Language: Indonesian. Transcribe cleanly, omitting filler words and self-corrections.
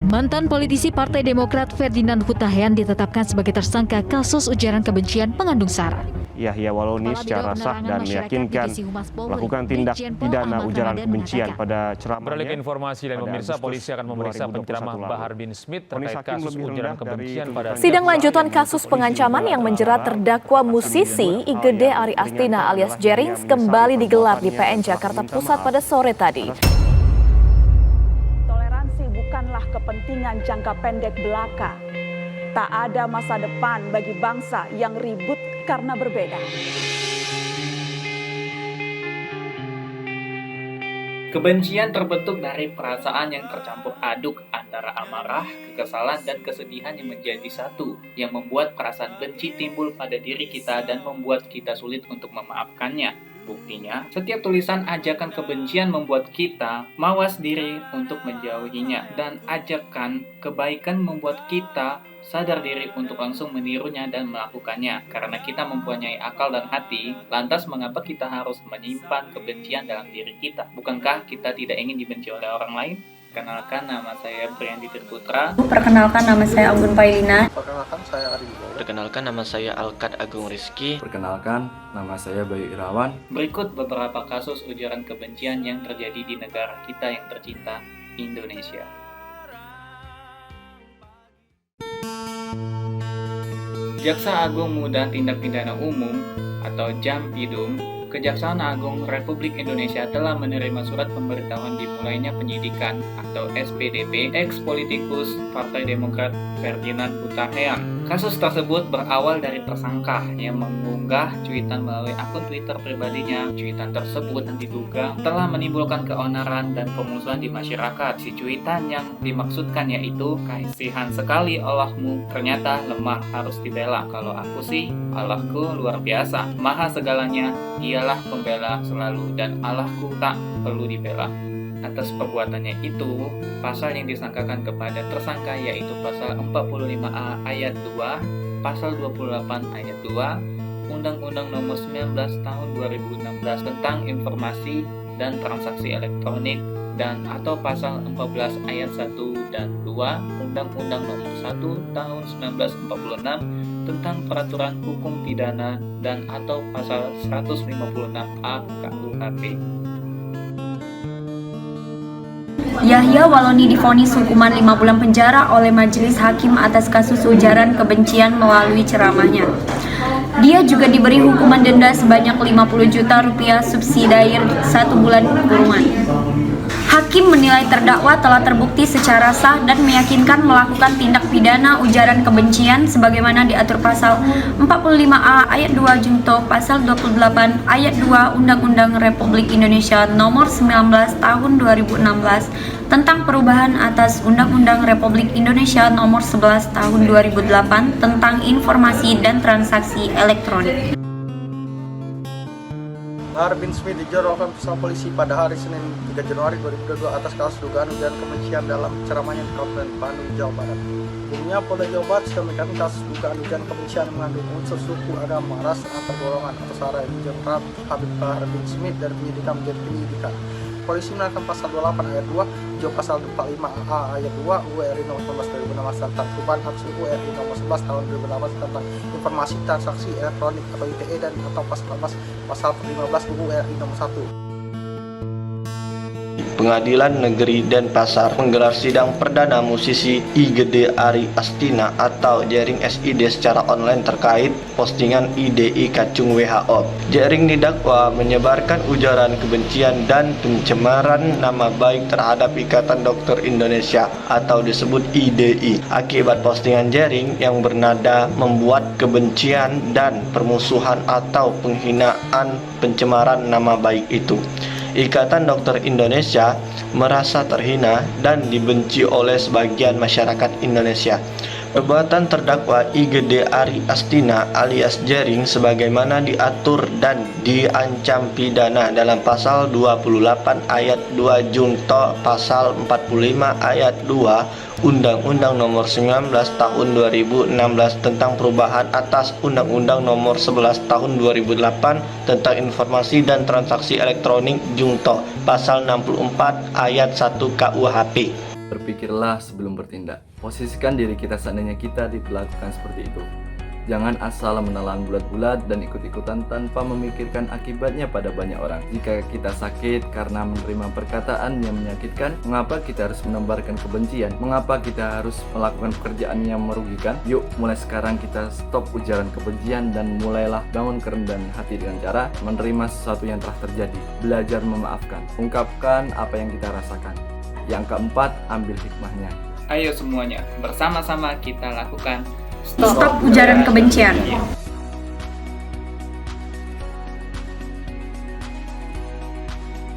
Mantan politisi Partai Demokrat Ferdinand Huta Heian ditetapkan sebagai tersangka kasus ujaran kebencian mengandung sara. Yahya Wallauni secara sah dan meyakinkan melakukan tindak pidana ujaran kebencian pada ceramahnya. Beralih ke informasi dan pemirsa, polisi akan memeriksa penceramah Bahar bin Smith terkait kasus ujaran kebencian pada sidang lanjutan kasus pengancaman yang menjerat terdakwa musisi Igede Ari Astina alias Jerings kembali digelar di PN Jakarta Pusat pada sore tadi. Toleransi bukanlah kepentingan jangka pendek belaka. Tak ada masa depan bagi bangsa yang ribut karena berbeda. Kebencian terbentuk dari perasaan yang tercampur aduk antara amarah, kekesalan, dan kesedihan yang menjadi satu, yang membuat perasaan benci timbul pada diri kita dan membuat kita sulit untuk memaafkannya. Buktinya, setiap tulisan ajakan kebencian membuat kita mawas diri untuk menjauhinya, dan ajakan kebaikan membuat kita sadar diri untuk langsung menirunya dan melakukannya. Karena kita mempunyai akal dan hati, lantas mengapa kita harus menyimpan kebencian dalam diri kita? Bukankah kita tidak ingin dibenci oleh orang lain? Perkenalkan, nama saya Briandi Tirputra. Perkenalkan, nama saya Anggun Pailina. Perkenalkan, saya Ari Wibowo. Perkenalkan, nama saya Alkat Agung Rizky. Perkenalkan, nama saya Bayu Irawan. Berikut beberapa kasus ujaran kebencian yang terjadi di negara kita yang tercinta, Indonesia. Jaksa Agung Muda Tindak Pidana Umum atau Jampidum, Kejaksaan Agung Republik Indonesia telah menerima surat pemberitahuan dimulainya penyidikan atau SPDP ex-politikus Partai Demokrat Ferdinand Huta Heian. Kasus tersebut berawal dari tersangka yang mengunggah cuitan melalui akun Twitter pribadinya. Cuitan tersebut diduga telah menimbulkan keonaran dan pemusuhan di masyarakat. Si cuitan yang dimaksudkan yaitu, "Kasihan sekali Allahmu, ternyata lemah harus dibela. Kalau aku sih, Allahku luar biasa, maha segalanya, Dialah pembela selalu dan Allahku tak perlu dibela." Atas perbuatannya itu, pasal yang disangkakan kepada tersangka yaitu pasal 45A ayat 2, pasal 28 ayat 2, Undang-Undang Nomor 19 Tahun 2016 tentang Informasi dan Transaksi Elektronik, dan atau pasal 14 ayat 1 dan 2 Undang-Undang Nomor 1 Tahun 1946 tentang Peraturan Hukum Pidana, dan atau pasal 156A KUHP. Yahya Wallauni divonis hukuman 5 bulan penjara oleh majelis hakim atas kasus ujaran kebencian melalui ceramahnya. Dia juga diberi hukuman denda sebanyak 50 juta rupiah subsidiar 1 bulan kurungan. Hakim menilai terdakwa telah terbukti secara sah dan meyakinkan melakukan tindak pidana ujaran kebencian sebagaimana diatur pasal 45A ayat 2 junto pasal 28 ayat 2 Undang-Undang Republik Indonesia Nomor 19 Tahun 2016 tentang perubahan atas Undang-Undang Republik Indonesia Nomor 11 Tahun 2008 tentang Informasi dan Transaksi Elektronik. Bahar bin Smith dilaporkan bersama polisi pada hari Senin 3 Januari 2022 atas kasus dugaan ujaran kebencian dalam ceramahnya di Kabupaten Bandung, Jawa Barat. Sebelumnya, Polda Jawa Barat sudah meningkatkan kasus dugaan ujaran kebencian mengandung unsur suku, agama, ras, antar golongan atau sara yang dijerat Habib Bahar bin Smith dari penyidikan menjadi penyidikan. Polisi menerapkan pasal 28 ayat 2, juga pasal 45A ayat 2 UU Nomor 19 2016 tentang perubahan atas UU Nomor 11 Tahun 2018 tentang Informasi Transaksi Elektronik atau ITE, dan atau pasal 15 UU Nomor 1. Pengadilan Negeri Denpasar menggelar sidang perdana musisi Igede Ari Astina atau Jering SID secara online terkait postingan IDI Kacung WHO. Jering didakwa menyebarkan ujaran kebencian dan pencemaran nama baik terhadap Ikatan Dokter Indonesia atau disebut IDI akibat postingan Jering yang bernada membuat kebencian dan permusuhan atau penghinaan pencemaran nama baik itu. Ikatan Dokter Indonesia merasa terhina dan dibenci oleh sebagian masyarakat Indonesia. Perbuatan terdakwa Igede Ari Astina alias Jering sebagaimana diatur dan diancam pidana dalam pasal 28 ayat 2 junto pasal 45 ayat 2 Undang-Undang Nomor 19 Tahun 2016 tentang perubahan atas Undang-Undang Nomor 11 Tahun 2008 tentang Informasi dan Transaksi Elektronik junto pasal 64 ayat 1 KUHP. Berpikirlah sebelum bertindak. Posisikan diri kita seandainya kita diperlakukan seperti itu. Jangan asal menelan bulat-bulat dan ikut-ikutan tanpa memikirkan akibatnya pada banyak orang. Jika kita sakit karena menerima perkataan yang menyakitkan, mengapa kita harus menebarkan kebencian? Mengapa kita harus melakukan pekerjaan yang merugikan? Yuk, mulai sekarang kita stop ujaran kebencian dan mulailah bangun kerendahan hati dengan cara menerima sesuatu yang telah terjadi. Belajar memaafkan. Ungkapkan apa yang kita rasakan. Yang keempat, ambil hikmahnya. Ayo semuanya, bersama-sama kita lakukan Stop ujaran kebencian.